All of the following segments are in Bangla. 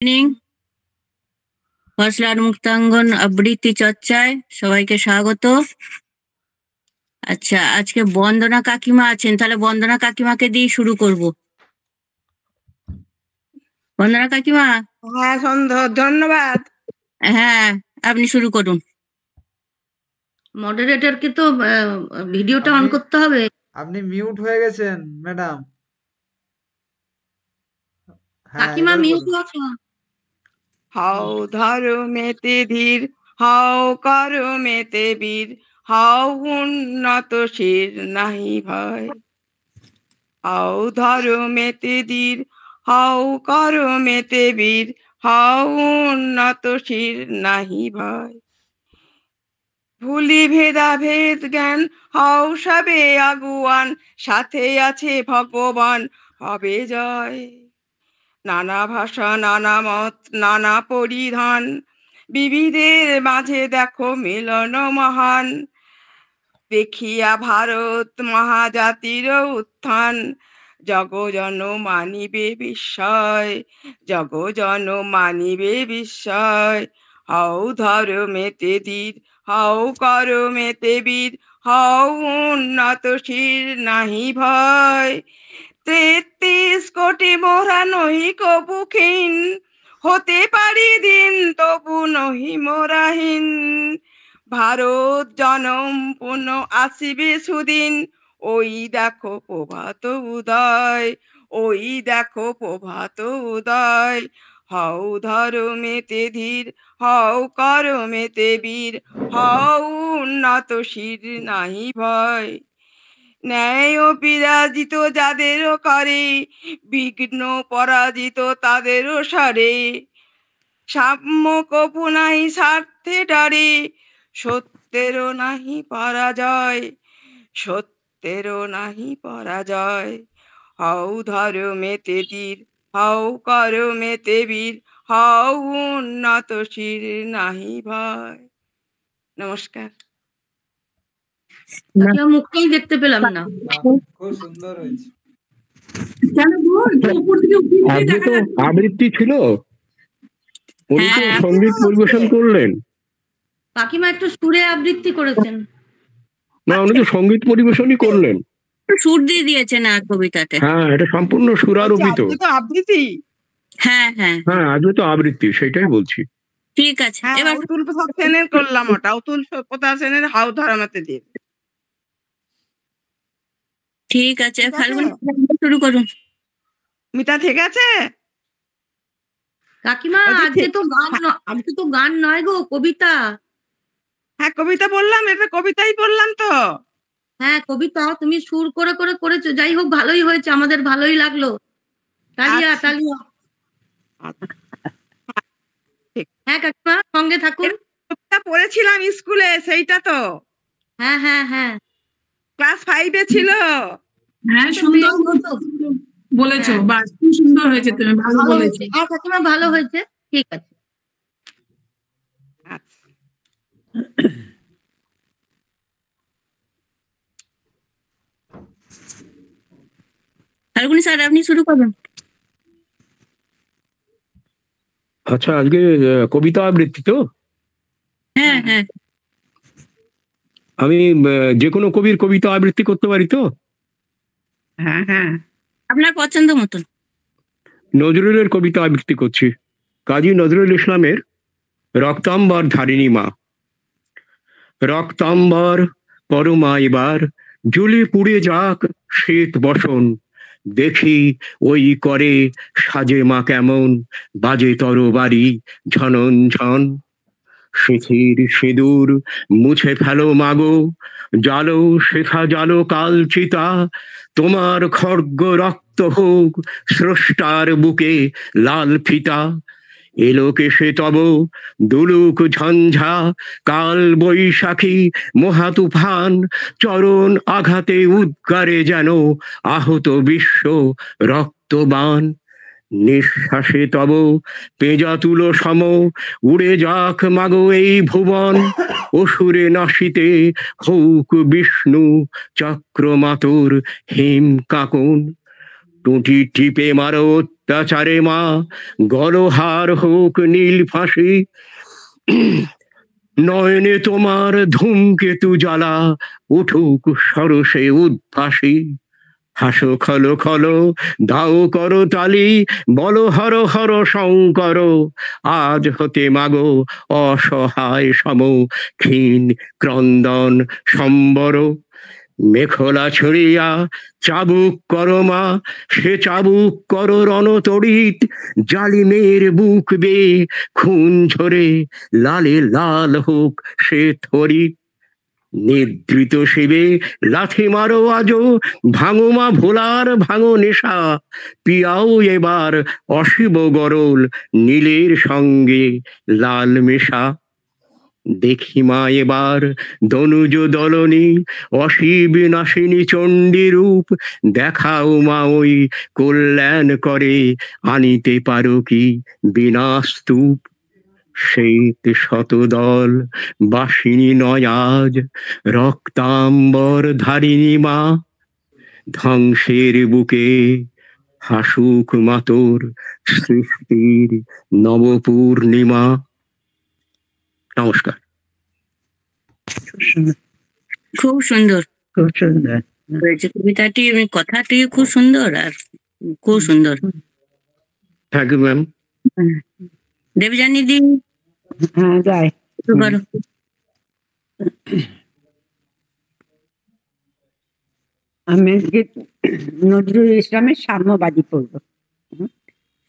ইভিনিং। ফসলার মুক্তাঙ্গন আবৃত্তি চর্চায় সবাইকে স্বাগত। আচ্ছা, আজকে বন্দনা কাকিমা আছেন, তাহলে বন্দনা কাকিমাকে দিয়ে শুরু করব। বন্দনা কাকিমা। হ্যাঁ ধন্যবাদ। হ্যাঁ, আপনি শুরু করুন। মডারেটরকে তো ভিডিওটা অন করতে হবে। আপনি মিউট হয়ে গেছেন ম্যাডাম। কাকিমা মিউট আছো। হাও ধরো মেতে ধীর, হাও করো মেতে বীর, হাও উন্নত শির নাহি ভয়। হাও ধরো মেতে ধীর, হাও করো মেতে বীর, হাও উন্নত শির নাহি ভয়। ভুলি ভেদা ভেদ জ্ঞান, হাও সবে আগুয়ান, সাথে আছে ভগবান, হবে জয়। নানা ভাষা নানা মত নানা পরিধান, বিবিধের মাঝে দেখো মিলন মহান। দেখিয়া ভারত মহাজাতির উত্থান, জগজন মানিবে বিস্ময়, জগজন মানিবে বিস্ময়। হাও ধরো মেতে ধীর, হাও করো মেতে বীর, হাও উন্নত শির নাহি ভয়। ৩৩ কোটি মোরা নহি কবুক্ষীণ, হতে পারি দিন তবু নহি মোরাহীন। ভারত জনম পুনঃ আসিবে সুদিন, ওই দেখো প্রভাত উদয়, ওই দেখো প্রভাত উদয়। হাও ধরো মেতে ধীর, হাও করো মেতে বীর, হাও উন্নত শির নাহি ভয়। ন্যায় বিরাজিত যাদেরও করে, বিঘ্ন পরাজিত তাদেরও সারে। সাম্য কপু নাহি স্বার্থে ডরে, সত্যেরও নাহি পরাজয়, সত্যেরও নাহি পরাজয়। হাও ধরো মেতে ধীর, হাও করো মেতে বীর, হাও উন্নত শির নাহি ভয়। নমস্কার। মুখটাই দেখতে পেলাম না। খুব সুন্দর হয়েছে। আজকে তো আবৃত্তি ছিল, উনি তো সঙ্গীত পরিবেশন করলেন। কাকিমা একটু সুরে আবৃত্তি করেছেন। না, উনি তো সঙ্গীত পরিবেশনই করলেন, সুর দিয়ে দিয়েছেন আর কবিতাতে। হ্যাঁ, এটা সম্পূর্ণ সুরারোপিত। আবৃত্তি, হ্যাঁ হ্যাঁ হ্যাঁ, আজকে তো আবৃত্তি, সেটাই বলছি। ঠিক আছে। এবার অতুল প্রসাদ সেনের করলাম, ওটা অতুল প্রসাদ সেনের হাও ধরো মেতে ধীর। ঠিক আছে, ফাল্গুনি শুরু করুন। মিতা ঠিক আছে? কাকিমা আজকে তো গান নয় গো, কবিতা। হ্যাঁ, কবিতা বললাম, এটা কবিতাই বললাম তো। হ্যাঁ, কবিতা তুমি সুর করে করে করেছো, যাই হোক ভালোই হয়েছে, আমাদের ভালোই লাগলো। তালিয়া তালিয়া। হ্যাঁ কাকিমা, সঙ্গে থাকুন। কবিতা পড়েছিলাম স্কুলে, সেইটা তো। হ্যাঁ হ্যাঁ হ্যাঁ, ক্লাস 5-এ ছিল। হ্যাঁ, সুন্দর বলেছো, বাহ, খুব সুন্দর হয়েছে, তুমি ভালো বলেছো। হ্যাঁ কাকিমা, ভালো হয়েছে, ঠিক আছে। ফাল্গুনি স্যার, আপনি শুরু করুন। আচ্ছা, আজকে কবিতা আবৃত্তি তো? হ্যাঁ হ্যাঁ, আমি যে কোনো কবির কবিতা আবৃত্তি করতে পারি তো? হ্যাঁ হ্যাঁ, আপনার পছন্দ মতন। নজরুলের কবিতা আবৃত্তি করছি, কাজী নজরুল ইসলামের রক্তাম্বর ধারিণী মা। রক্তাম্বর পরমা এবার, জ্বলে পুড়ে যাক শীত বসন, দেখি ওই করে সাজে মা কেমন, বাজে তরবারি ঝনন ঝন। শিথির সিঁদুর মুছে ফেলো মাগো, জালো শেখা জালো কাল চিতা, তোমার খড়গ রক্ত হোক স্রষ্টার বুকে লাল ফিতা। এলো কেশে তব দুলুক ঝঞ্ঝা, কাল বৈশাখী মহা তুফান, চরণ আঘাতে উদ্গারে যেন আহত বিশ্ব রক্তবান। নিঃশ্বাসে তব পেঁজা তুলো সম, উড়ে যাক মাগো এই ভুবন, অসুরে নাশিতে হৌক বিষ্ণু চক্রমাতুর হিম কাকুন। টুটি টিপে মারো অত্যাচারে মা গলহার হোক নীল ফাঁসি, নয়নে তোমার ধূমকেতু জ্বালা উঠুক সরসে উদ্ভাসী। হাসো খলো খলো দাও করো তালি, বলো হর হর শঙ্কর, আজ হতে মাগো অসহায় সম ক্ষীণ ক্রন্দন সম্বর। মেখলা ছড়িয়া চাবুক করো মা, সে চাবুক করো রণতড়িৎ, জালিমের বুক বেয়ে খুন ঝরে লালে লাল হোক সে থরিৎ। নিদ্রিত শিবে লাথি মারো আজো, ভাঙো মা ভোলার ভাঙো নেশা, পিয়াও এবার অশিব গরল নীলের সঙ্গে লাল মেশা। দেখি মা এবার দনুজ দলনী অশিব নাশিনী চণ্ডী রূপ, দেখাও মা ওই কল্যাণ করে আনিতে পারো কি বিনাস্তূপ। শ্বেত শতদল বাসিনী নয় আজ, রক্তাম্বর ধারিণী মা, ধ্বংসের বুকে হাসুক মাতর সৃষ্টির নবপূর্ণিমা। নমস্কার। খুব সুন্দর খুব সুন্দর। হয়েছে কবিতাটি, কথাটি খুব সুন্দর আর খুব সুন্দর। Thank you ma'am. দেবযানী দি হ্যাঁ যাই। পারো। আমি আজকে নজরুল ইসলামের সাম্যবাদী পড়ব।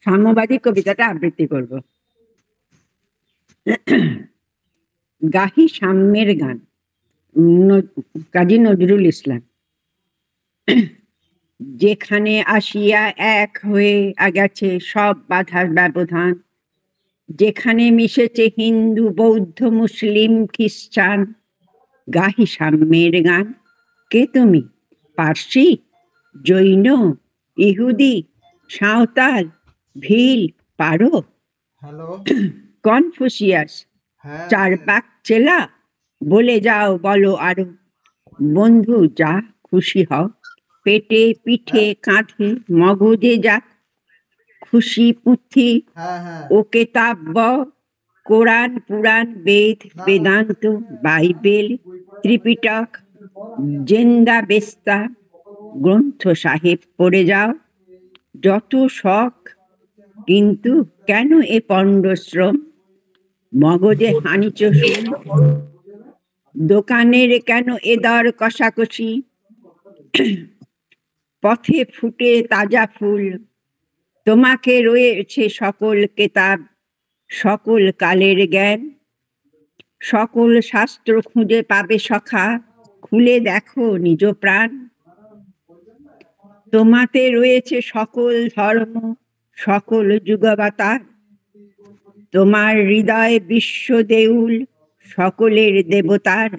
সাম্যবাদী কবিতাটা আবৃত্তি করব। গাহি সাম্যের গান, কাজী নজরুল ইসলাম। যেখানে আসিয়া এক হয়ে গেছে সব বাধার ব্যবধান, যেখানে মিশেছে হিন্দু বৌদ্ধ মুসলিম খ্রিস্টান, গাহি সাম্যের গান। কে তুমি? পার্সি, জৈন, ইহুদি, সাঁওতাল, ভিল, পারো, হ্যালো। কনফুসিয়াস, হ্যাঁ চারপাক চেলা, বলে যাও বলো আরো। বন্ধু যা খুশি হও, পেটে পিঠে কাঁধে মগজে যা খুশি পুঁথি হ্যাঁ হ্যাঁ ও কেতাব, কোরআন পুরাণ বেদ বেদান্ত বাইবেল ত্রিপিটক জেন্দা বেস্তা গ্রন্থ সাহেব পড়ে যাও যত শখ। কিন্তু কেন এ পণ্ডশ্রম, মগজে হানিচ শুন, দোকানের কেন এ দর কষাকষি, পথে ফুটে তাজা ফুল, তোমাকে রয়েছে সকল কেতাব, সকল কালের জ্ঞান, সকল শাস্ত্র খুঁজে পাবে সখা, খুলে দেখো নিজ প্রাণ। তোমাতে রয়েছে সকল ধর্ম, সকল যুগবাতার, তোমার হৃদয় বিশ্ব দেউল, সকলের দেবতার।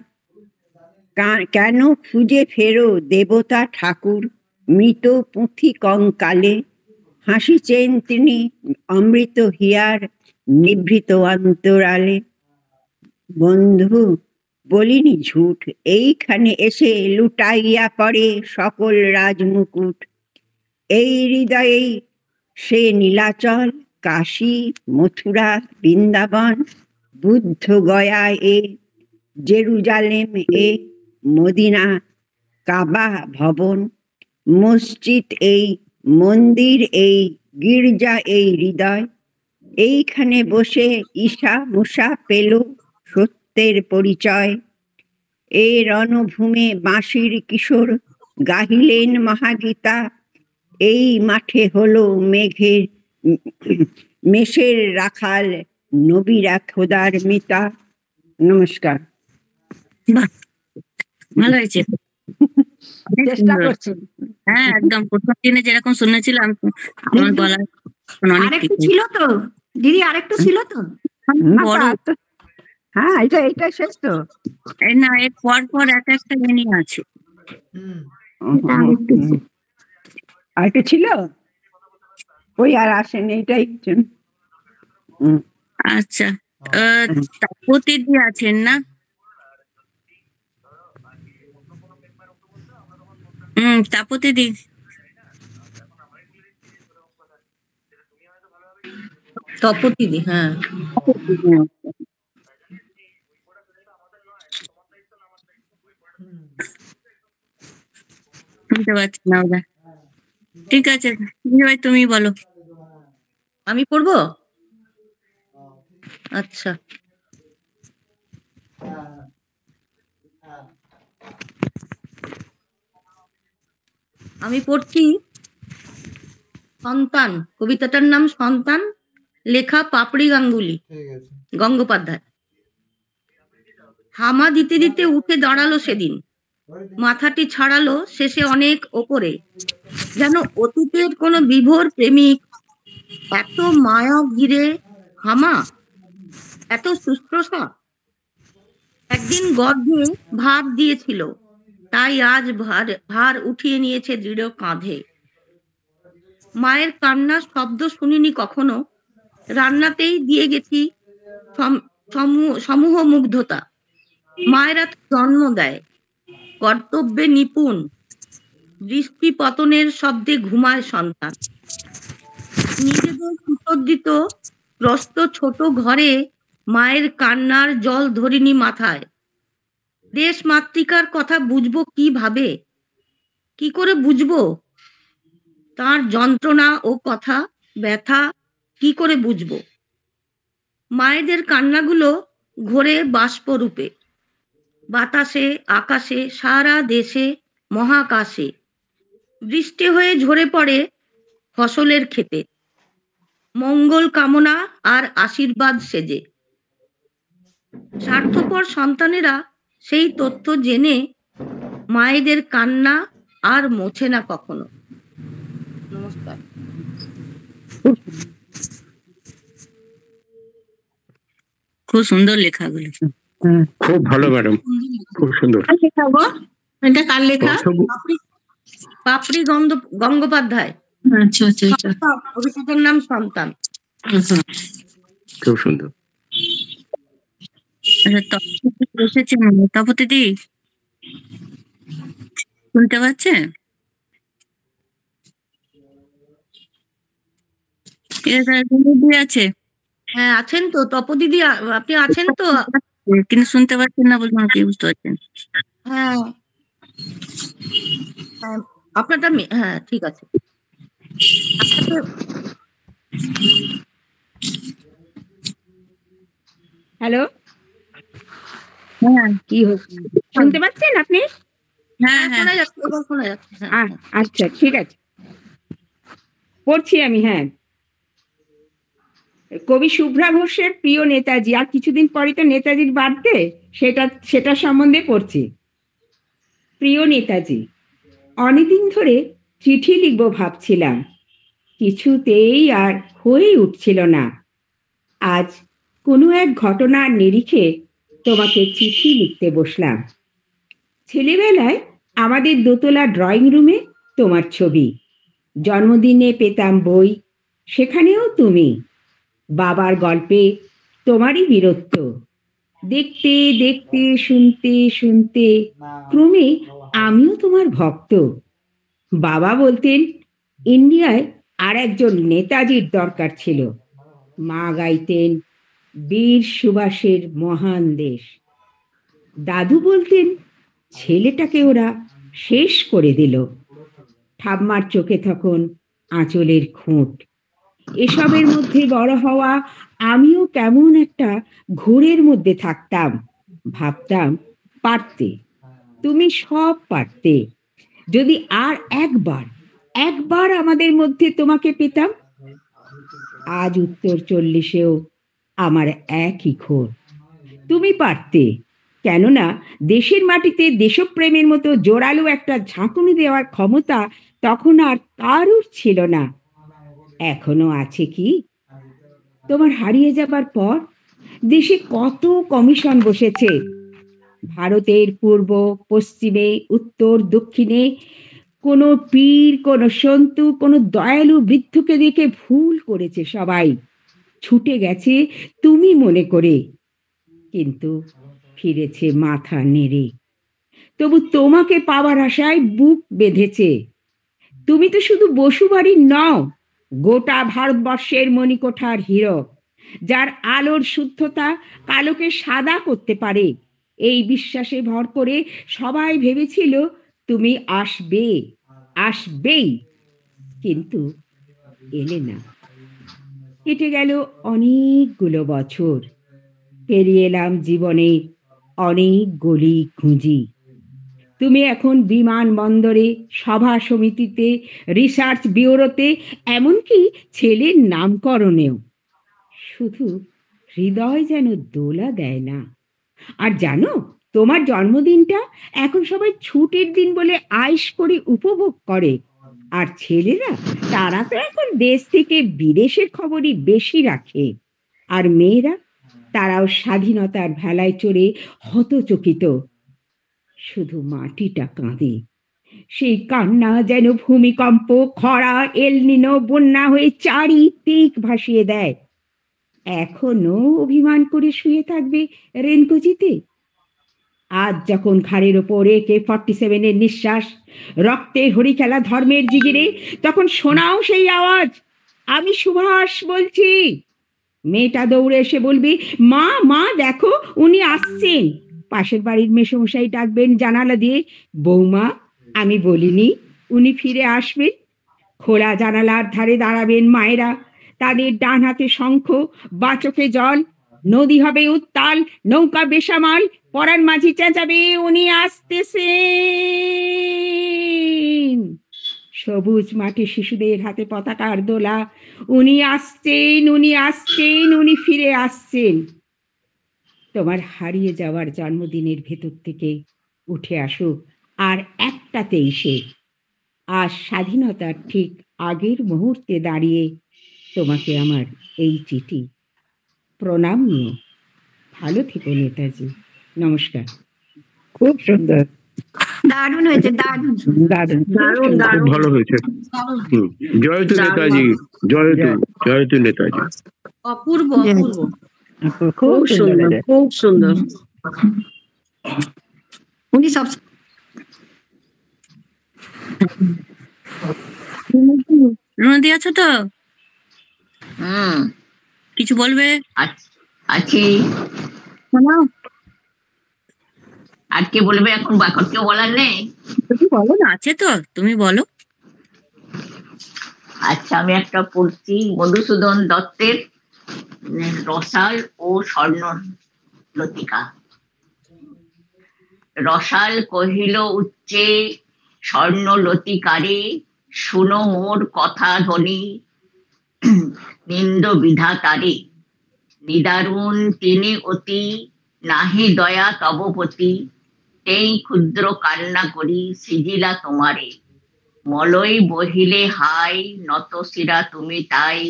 কেন খুঁজে ফেরো দেবতা ঠাকুর, মৃত পুঁথি কঙ্কালে, হাসিছেন তিনি অমৃত হিয়ার নিভৃত অন্তরালে। বন্ধু বলিনি ঝুঠ, এইখানে এসে লুটাইয়া পড়ে সকল রাজমুকুট। এই হৃদয়েই সে নীলাচল, কাশী মথুরা বৃন্দাবন, বুদ্ধ গয়া এ, জেরুজালেম এ, মদিনা কাবা ভবন, মসজিদ এই, মন্দির এই, গির্জা এই হৃদয়। এইখানে বসে ঈশা মুসা পেল সত্যের পরিচয়। এই রণভূমে বাঁশির কিশোর গাহিলেন মহাগীতা, এই মাঠে হলো মেষের রাখাল নবীরা খোদার মিতা। নমস্কার। বাহ, ভালো হয়েছে। অনেক চেষ্টা সুন্দর। করছি। হ্যাঁ একদম প্রথম দিনে যেরকম শুনেছিলাম আমার গলা এখন অনেক আরেকটু ঠিক হয়েছে। ছিল তো দিদি, আরেকটু ছিল তো। না, বড় হ্যাঁ এটা শেষ তো। এই না, এর পর পর এক একটা এনে আছে। আর একটু ছিল, ওই আর আসেনি, এটাই। আচ্ছা, তাপতি দি আছেন না? তাপতি দি। তপতিদি, হ্যাঁ। শুনতে পাচ্ছি না ওরা। ঠিক আছে ভাই, তুমি বলো। আমি পড়বো? আচ্ছা। আমি পড়ছি সন্তান। কবিতাটার নাম সন্তান, লেখা পাপড়ি গাঙ্গুলি ঠিক আছে। গঙ্গোপাধ্যায়। হামা দিতে দিতে উঠে দাঁড়ালো সেদিন, মাথাটি ছাড়ালো শেষে অনেক ওপরে, যেন অতীতের কোনো বিভোর প্রেমিক। এত মায়া ঘিরে হামা, এত শুশ্রূষা। একদিন গর্ভে ভার দিয়েছিল, তাই আজ ভার উঠিয়ে নিয়েছে দৃঢ় কাঁধে। মায়ের কান্নার শব্দ শুনিনি কখনো, রান্নাতেই দিয়ে গেছি সমূহ মুগ্ধতা। মায়েরা জন্ম দেয়, কর্তব্যে নিপুণ, বৃষ্টি পতনের শব্দে ঘুমায় সন্তান। নিজেদের সুসজ্জিত প্রস্ত ছোট ঘরে মায়ের কান্নার জল ধরিনি মাথায়। দেশ মাতৃকার কথা বুঝবো কিভাবে, কি করে বুঝবো? তার যন্ত্রণা ও কথা ব্যথা কি করে বুঝবো? মায়েদের কান্নাগুলো ঘোরে বাষ্পরূপে, বাতাসে, আকাশে, সারা দেশে, মহাকাশে। বৃষ্টি হয়ে ঝরে পড়ে ফসলের ক্ষেতে, মঙ্গল কামনা আর আশীর্বাদ সেজে। স্বার্থপর সন্তানেরা সেই তথ্য জেনে মায়েদের কান্না আর মোছে না কখনো। নমস্কার। খুব সুন্দর লেখাগুলো। খুব ভালো ম্যাডাম, খুব সুন্দর। কার লেখা গো? এটা কার লেখা? পাপড়ি গঙ্গোপাধ্যায়। আচ্ছা আচ্ছা আচ্ছা। কবিতাটার নাম সন্তান। খুব সুন্দর। তপতিদি শুনতে পাচ্ছে? আছে, হ্যাঁ আছেন তো তপদিদি, আপনি আছেন তো? কিন্তু শুনতে পাচ্ছেন না বলুন, কি বুঝতে পারছেন? হ্যাঁ, আপনারটা হ্যাঁ ঠিক আছে। হ্যালো, হ্যাঁ কি হচ্ছে? শুনতে পাচ্ছেন আপনি? হ্যাঁ হ্যাঁ শোনা যাচ্ছে, এবার শোনা যাচ্ছে। হ্যাঁ, আচ্ছা ঠিক আছে, পড়ছি আমি। হ্যাঁ, কবি শুভ্রা ঘোষের প্রিয় নেতাজি, আর কিছুদিন পরে তো নেতাজির বার্থডে, সেটা সম্বন্ধে পড়ছি। প্রিয় নেতাজি, অনেকদিন ধরে চিঠি লিখব ভাবছিলাম, কিছুতেই আর হয়ে উঠছিল না। আজ কোনো এক ঘটনার নিরিখে তোমাকে চিঠি লিখতে বসলাম। ছেলেবেলায় আমাদের দোতলা ড্রয়িং রুমে তোমার ছবি, জন্মদিনে পেতাম বই, সেখানেও তুমি। বাবার গল্পে তোমারই বীরত্ব, দেখতে দেখতে শুনতে শুনতে ক্রমে আমিও তোমার ভক্ত। বাবা বলতেন ইন্ডিয়ায় আর একজন নেতাজির দরকার ছিল। মা গাইতেন বীর সুভাষের মহান দেশ। দাদু বলতেন ছেলেটাকে ওরা শেষ করে দিল। ঠাম্মার চোখে তখন আঁচলের খুঁট। এসবের মধ্যে বড় হওয়া আমিও কেমন একটা ঘোরের মধ্যে থাকতাম। ভাবতাম পারতে, তুমি সব পারতে, যদি আর একবার আমাদের মধ্যে তোমাকে পেতাম। আজ উত্তর 40-এও আমার একই ঘোর, তুমি পারতে। কেননা দেশের মাটিতে দেশপ্রেমের মতো জোরালো একটা ঝাঁকুনি দেওয়ার ক্ষমতা তখন আর কারুর ছিল না। এখনো আছে কি? তোমার হারিয়ে যাবার পর দেশে কত কমিশন বসেছে, ভারতের পূর্ব পশ্চিমে উত্তর দক্ষিণে। কোনো পীর, কোনো সন্তু, কোনো দয়ালু বৃদ্ধকে দেখে ভুল করেছে সবাই, ছুটে গেছে তুমি মনে করে, কিন্তু ফিরেছে মাথা নেড়ে। তবু তোমাকে পাওয়ার আশায় বুক বেঁধেছে। তুমি তো শুধু বসুবাড়ি নও, গোটা ভারতবর্ষের মণিকোঠার হীরক, যার আলোর শুদ্ধতা কালোকে সাদা করতে পারে। এই বিশ্বাসে ভর করে সবাই ভেবেছিল তুমি আসবে, আসবেই, কিন্তু এলে না। কেটে গেল অনেকগুলো বছর, পেরিয়ে এলাম জীবনে অনেক গলি খুঁজি। তুমি এখন বিমানবন্দরে, সভা সমিতিতে, রিসার্চ ব্যুরোতে, এমনকি ছেলের নামকরণেও। শুধু হৃদয় যেন দোলা দেয় না। আর জানো, তোমার জন্মদিনটা এখন সবাই ছুটির দিন বলে আইস করে উপভোগ করে। আর ছেলেরা, তারা তো এখন দেশ থেকে বিদেশের খবরই বেশি রাখে। আর মেয়েরা, তারাও স্বাধীনতার ভেলায় চড়ে হতচকিত। শুধু মাটিটা কাঁদে। সেই কান্না যেন ভূমিকম্প, খরা, এলনিনো, বন্যা হয়ে চারিদিক ভাসিয়ে দেয়। এখনো অভিমান করে শুয়ে থাকবে রেনকুজিতে? আজ যখন ঘাড়ের ওপর AK-47 এর নিঃশ্বাস, রক্তের হরিখেলা ধর্মের জিগিরে, তখন শোনাও সেই আওয়াজ, আমি সুভাষ বলছি। মেয়েটা দৌড়ে এসে বলবে, মা মা দেখো, উনি আসছেন। পাশের বাড়ির মেসোমশাই ডাকবেন জানালা দিয়ে, বৌমা আমি বলিনি উনি ফিরে আসবেন? খোলা জানালার ধারে দাঁড়াবেন মায়েরা, তাদের ডান হাতে শঙ্খ, বা চোখে জল। নদী হবে উত্তাল, নৌকা বেসামাল, পরাণ মাঝি চেঁচাবে, উনি আসতেছেন। সবুজ মাঠে শিশুদের হাতে পতাকার দোলা, উনি আসছেন, উনি আসছেন, উনি ফিরে আসছেন। তোমার হারিয়ে যাওয়ার জন্মদিনের ভেতর থেকে উঠে আসো আর একটা 23-এ, আজ স্বাধীনতার ঠিক আগের মুহূর্তে দাঁড়িয়ে তোমাকে আমার এই চিঠি। প্রণাম নিও। ভালো থেকো নেতাজি। নমস্কার। খুব সুন্দর, দারুণ হয়েছে, দারুণ দারুণ, খুব দারুণ, সুন্দর। খুব ভালো হয়েছে। জয়তু নেতাজি, জয়তু, জয়তু নেতাজি। অপূর্ব অপূর্ব। খুব সুন্দর, খুব সুন্দর। উনি সব রুনদি আছো তো? কিছু বলবে? আছি। শোনাও। আর কে বলবে? এখন কেউ বলার নেই। তুমি বলো না, আছে তো, তুমি বলো। আচ্ছা, আমি একটা পড়ছি মধুসূদন দত্তের রসাল ও স্বর্ণ লতিকা। রসাল কহিল উচ্চে স্বর্ণ লতিকারে, শুনো মোর কথা ধ্বনি নিন্দ বিধাতারে। নিদারুণ তিনি অতি, নাহি দয়া তবপতি। এই ক্ষুদ্র কান্না করি সিজিলা তোমারে। মলয় বহিলে হাই, নত শিরা তুমি তাই।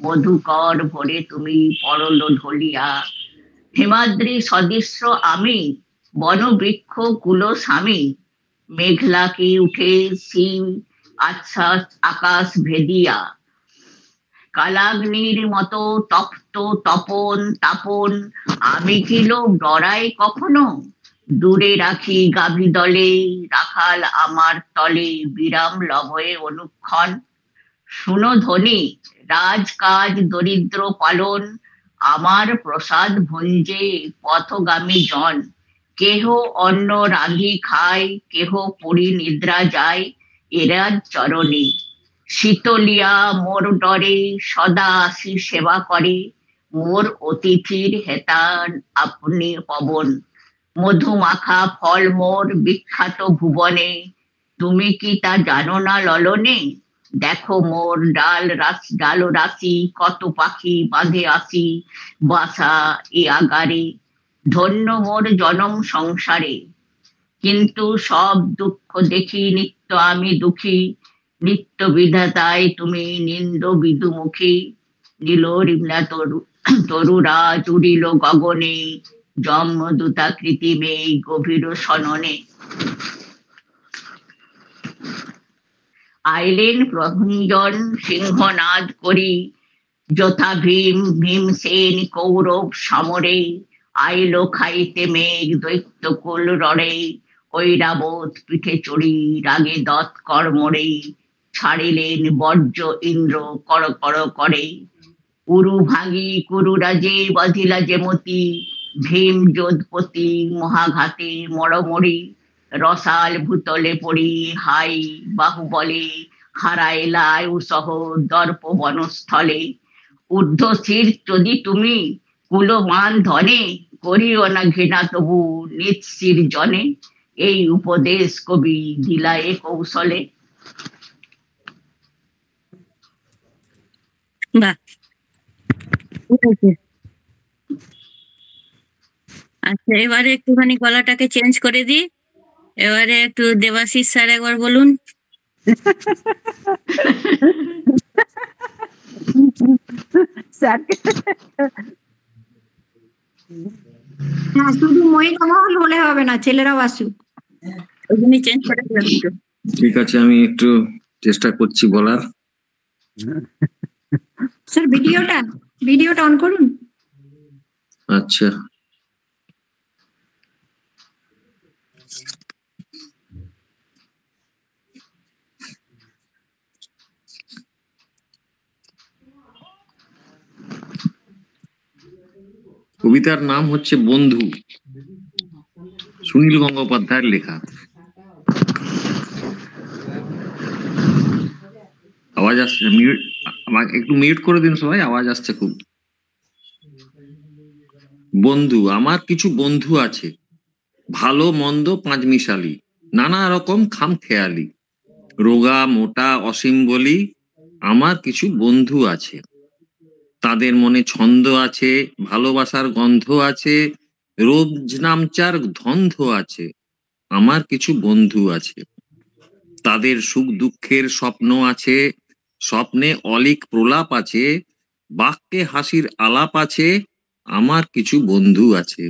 মধুকর ভরে তুমি পরল ঢলিয়া। হিমাদ্রি সদৃশ্য আমি, বনবৃক্ষ কুল স্বামী। মেঘলা কি উঠে শিব আচ্ছা আকাশ ভেদিয়া। কালাগ্নির মতো তপ্ত তপন তাপন, আমি কি লোক ডরাই কখনো? দূরে রাখি গাভী দলে, রাখাল আমার তলে, বিরাম লভয়ে অনুক্ষণ। শুনো ধ্বনি রাজকাজ দরিদ্র পালন, আমার প্রসাদ ভঞ্জে পথগামী জন। কেহ অন্ন রাঁধি খায়, কেহ পড়ি নিদ্রা যায় এরাজ চরণে। শীতলিয়া মোর ডরে, সদা আসি সেবা করে। মোর অতিথির হেতান আপনি পবন। মধুমাখা ফল মোর বিখ্যাত ভুবনে, তুমি কি তা জানো না ললনে? দেখো মোর ডাল রাশি, কত পাখি বাঁধে আসি বাসা এ আগারে। ধন্য মোর জনম সংসারে, কিন্তু সব দুঃখ দেখি নিত্য আমি দুঃখী। নিত্য বিধাতায় তুমি নিন্দ বিদুমুখী। নীল রিমলা তরুরা জুড়িল গগনে, জন্মদূতা কৃতিমে গভীর সননে। আইলেন প্রভঞ্জন সিংহনাদ করি, যথা ভীমসেন কৌরব সমরে। আইলো খাইতে মেঘ দৈত্যকুল রড়ে, ঐরাবত পিঠে চড়ি রাগে দৎ কর্মরে। ছাড়িলেন বর্জ্য ইন্দ্র কর কর করে। উরু ভাঙি কুরুরাজে বাঁধিলা যে মতি, ভীম যোধপতি মহাঘাতে মরমরি। রসাল ভূতলে পড়ি হাই বাহুবলে, হারাইলায় উসহ দর্প বনস্থলে। ঊর্ধ্বশীর যদি তুমি কুলমান ধনে, করিও না ঘৃণা তবু নিৎশির জনে। এই উপদেশ কবি দিলায়ে কৌশলে। বাহ, ঠিক আছে। আচ্ছা, এবারে একটুখানি গলাটাকে চেঞ্জ করে দিই। এবারে একটু দেবাশিস স্যার একবার বলুন। না, শুধু মহিলা মহল হলে হবে না, ছেলেরাও আসুক। ওখানে চেঞ্জ করে দিলাম একটু। ঠিক আছে, আমি একটু চেষ্টা করছি বলার। স্যার ভিডিওটা অন করুন। আচ্ছা, কবিতার নাম হচ্ছে বন্ধু, সুনীল গঙ্গোপাধ্যায়ের লেখা। আওয়াজ আসছে? আমাকে একটু মিউট করে দিন সবাই, আওয়াজ আসছে খুব। বন্ধু, আমার কিছু বন্ধু আছে, ভালো মন্দ পাঁচমিশালি, নানা রকম খামখেয়ালি, রোগা মোটা অসীম বলি। আমার কিছু বন্ধু আছে, তাদের মনে ছন্দ আছে, ভালোবাসার গন্ধ আছে, রোজ নামচার ধন্ধ আছে। আমার কিছু বন্ধু আছে, তাদের সুখ দুঃখের স্বপ্ন আছে, স্বপ্নে অলিক প্রলাপ আছে, বাক্যে হাসির আলাপ আছে। আমার কিছু বন্ধু আছে,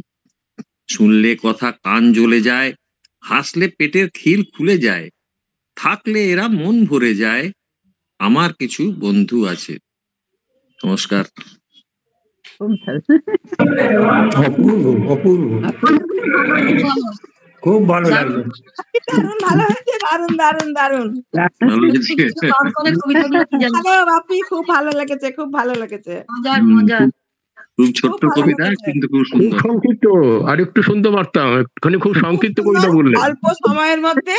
শুনলে কথা কান জ্বলে যায়, হাসলে পেটের খিল খুলে যায়, থাকলে এরা মন ভরে যায়। আমার কিছু বন্ধু আছে। নমস্কার। অপূর্ব অপূর্ব, খুব ভালো লাগলো। দারুণ ভালো হয়েছে, দারুণ দারুণ দারুণ। ভালো হয়েছে? ভালো বাপি, খুব ভালো লেগেছে, খুব ভালো লেগেছে। খুব ছোট্ট কবিতা, কিন্তু খুব খুব সুন্দর। সংক্ষিপ্ত, আর একটু শুনতে পারতাম, একটুখানি খুব সংক্ষিপ্ত কবিতা বললেন। অল্প সময়ের মধ্যে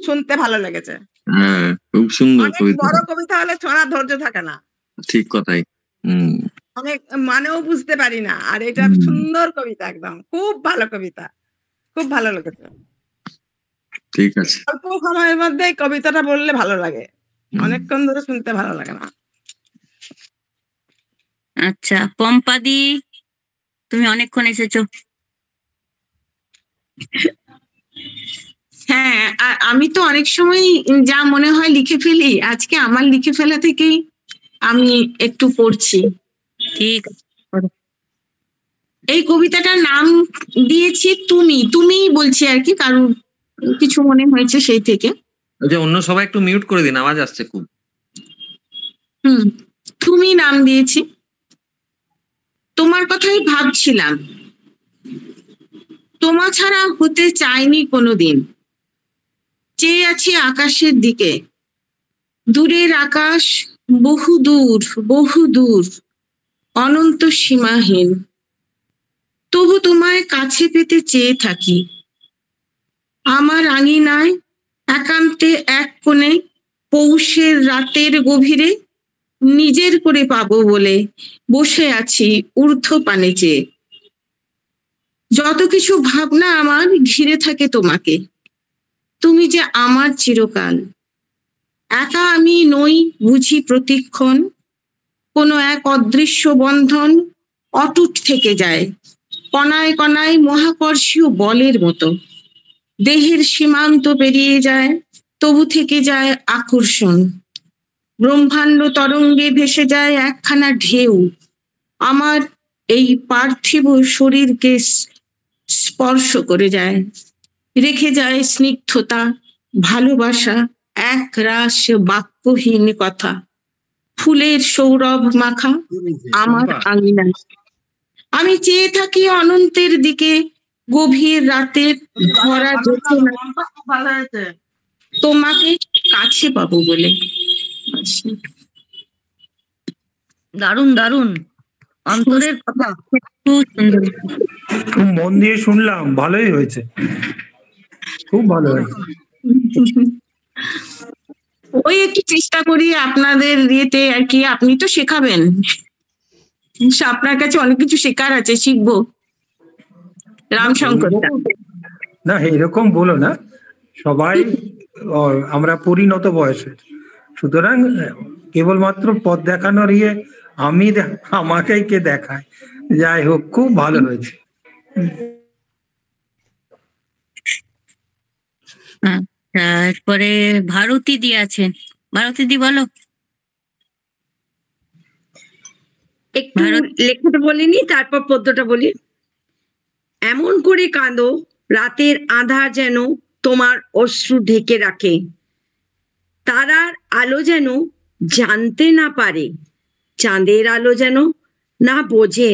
শুনতে ভালো লেগেছে। হ্যাঁ, খুব সুন্দর অনেক কবিতা। বড় কবিতা হলে শোনার ধৈর্য থাকে না, ঠিক কথাই। অনেক মানেও বুঝতে পারি না। আর এটা সুন্দর কবিতা, একদম খুব ভালো কবিতা, খুব ভালো লেগেছে। ঠিক আছে। অল্প সময়ের মধ্যে এই কবিতাটা বললে ভালো লাগে, অনেকক্ষণ ধরে শুনতে ভালো লাগে না। আচ্ছা, পম্পাদি, তুমি অনেকক্ষণ এসেছো। হ্যাঁ, আর আমি তো অনেক সময় যা মনে হয় লিখে ফেলি, আজকে আমার লিখে ফেলা থেকেই আমি একটু পড়ছি। ঠিক আছে, এই কবিতাটার নাম দিয়েছি তুমি, তুমিই বলছি আর কি, কারণ কিছু মনে হয়েছে সেই থেকে। আচ্ছা, অন্য সবাই একটু মিউট করে দিন, আওয়াজ আসছে খুব। তুমি নাম দিয়েছি। তোমার কথাই ভাবছিলাম, তোমা ছাড়া হতে চাইনি কোনোদিন। চেয়ে আছি আকাশের দিকে, দূরের আকাশ বহু দূর বহু দূর, অনন্ত সীমাহীন। তবু তোমায় কাছে পেতে চেয়ে থাকি। আমার আঙিনায় একান্তে এক কোণে, পৌষের রাতের গভীরে, নিজের করে পাবো বলে বসে আছি ঊর্ধ্বপানে চেয়ে। যত কিছু ভাবনা আমার ঘিরে থাকে তোমাকে, তুমি যে আমার চিরকাল। একা আমি নই বুঝি প্রতিক্ষণ, কোনো এক অদৃশ্য বন্ধন অটুট থেকে যায়, কণায় কণায় মহাকর্ষীয় বলের মতো। দেহের সীমান্ত পেরিয়ে যায়, তবু থেকে যায় আকর্ষণ। ব্রহ্মাণ্ড তরঙ্গে ভেসে যায় একখানা ঢেউ, আমার এই পার্থিব শরীরকে স্পর্শ করে যায়, রেখে যায় স্নিগ্ধতা, ভালোবাসা, এক রাশ বাক্যহীন কথা। ফুলের সৌরভ মাখা আমার আঙিনায়। আমি চেয়ে থাকি অনন্তের দিকে, গভীর রাতের ভরা জোছনা, তোমাকে কাছে পাবো বলে। বেশি। দারুণ দারুণ, অন্তরের কথা। খুব সুন্দর। খুব মন দিয়ে শুনলাম, ভালোই হয়েছে, খুব ভালো হয়েছে। ওই একটু চেষ্টা করি আপনাদের ইয়েতে আর কি, আপনি তো শেখাবেন, আপনার কাছে অনেক কিছু শেখার আছে, শিখবো রামশঙ্করটা। না এরকম বলো না, সবাই আমরা পরিণত বয়সের, সুতরাং কেবলমাত্র পথ দেখানোর আমাকেই কে দেখায়। যাই হোক, খুব ভালো হয়েছে। তারপরে ভারতী দি আছেন, ভারতী দি বলো। একটু লেখাটা বলিনি, তারপর পদ্যটা বলি। এমন করে কাঁদো রাতের আঁধার যেন তোমার অশ্রু ঢেকে রাখে, তারার আলো যেন জানতে না পারে, চাঁদের আলো যেন না বোঝে,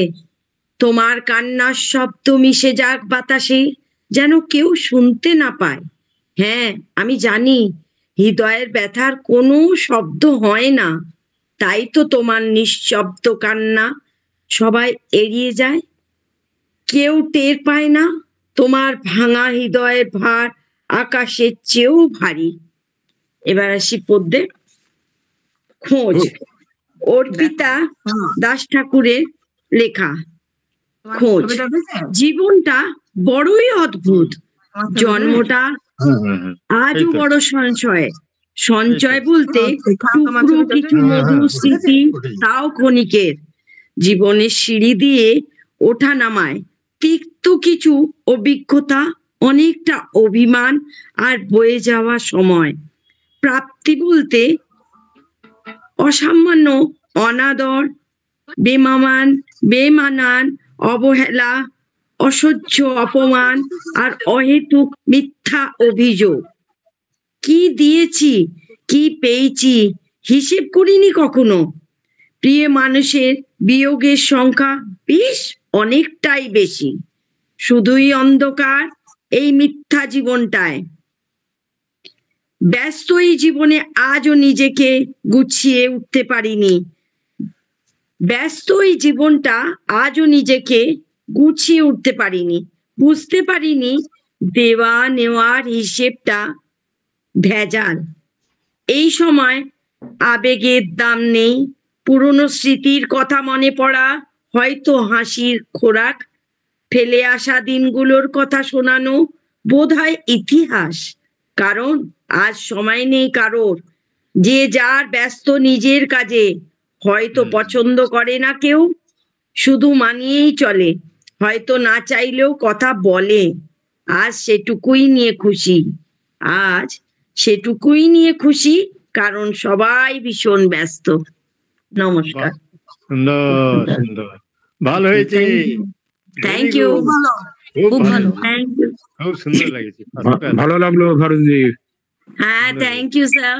তোমার কান্নার শব্দ মিশে যাক বাতাসে, যেন কেউ শুনতে না পায়। হ্যাঁ আমি জানি হৃদয়ের ব্যথার কোনো শব্দ হয় না, তাই তো তোমার নিঃশব্দ কান্না সবাই এড়িয়ে যায়, কেউ টের পায় না তোমার ভাঙা হৃদয়ের ভার আকাশের চেয়েও ভারী। এবার আসি পদ্যে। খোঁজ, অর্পিতা দাস ঠাকুরের লেখা। খোঁজ, জীবনটা বড়ই অদ্ভুত, জন্মটা আজও বড় সঞ্চয়, সঞ্চয় বলতে টুকরো কিছু মধুর স্মৃতি, তাও ক্ষণিকের, জীবনের সিঁড়ি দিয়ে ওঠা নামায় তিক্ত কিছু অভিজ্ঞতা, অনেকটা অভিমান আর বয়ে যাওয়া সময়। প্রাপ্তি বলতে অসামান্য অনাদর, বেমানান অবহেলা, অসহ্য অপমান আর অহেতুক মিথ্যা অভিযোগ। কি দিয়েছি কি পেয়েছি হিসেব করিনি কখনো, প্রিয় মানুষের বিয়োগের সংখ্যা বেশ অনেকটাই বেশি, শুধুই অন্ধকার এই মিথ্যা জীবনটায়। ব্যস্ত এই জীবনে আজও নিজেকে গুছিয়ে উঠতে পারিনি, ব্যস্ত এই জীবনটা আজও নিজেকে গুছিয়ে উঠতে পারিনি, বুঝতে পারিনি দেওয়া নেওয়ার হিসেবটা ভেজাল। এই সময় আবেগের দাম নেই, পুরনো স্মৃতির কথা মনে পড়া হয়তো হাসির খোরাক, ফেলে আসা দিনগুলোর কথা শোনানো বোধহয় ইতিহাস, কারণ আজ সময় নেই কারোর, যে যার ব্যস্ত নিজের কাজে, হয়তো পছন্দ করে না কেউ, শুধু মানিয়েই চলে, হয়তো না চাইলেও কথা বলে। আজ সেটুকুই নিয়ে খুশি, আজ সেটুকুই নিয়ে খুশি, কারণ সবাই ভীষণ ব্যস্ত। নমস্কার। সুন্দর সুন্দর, ভালো হয়েছে। থ্যাংক ইউ, খুব ভালো, থ্যাংক ইউ, খুব সুন্দর লাগছে, ভালো লাগলো ভারতী। হ্যাঁ থ্যাংক ইউ স্যার।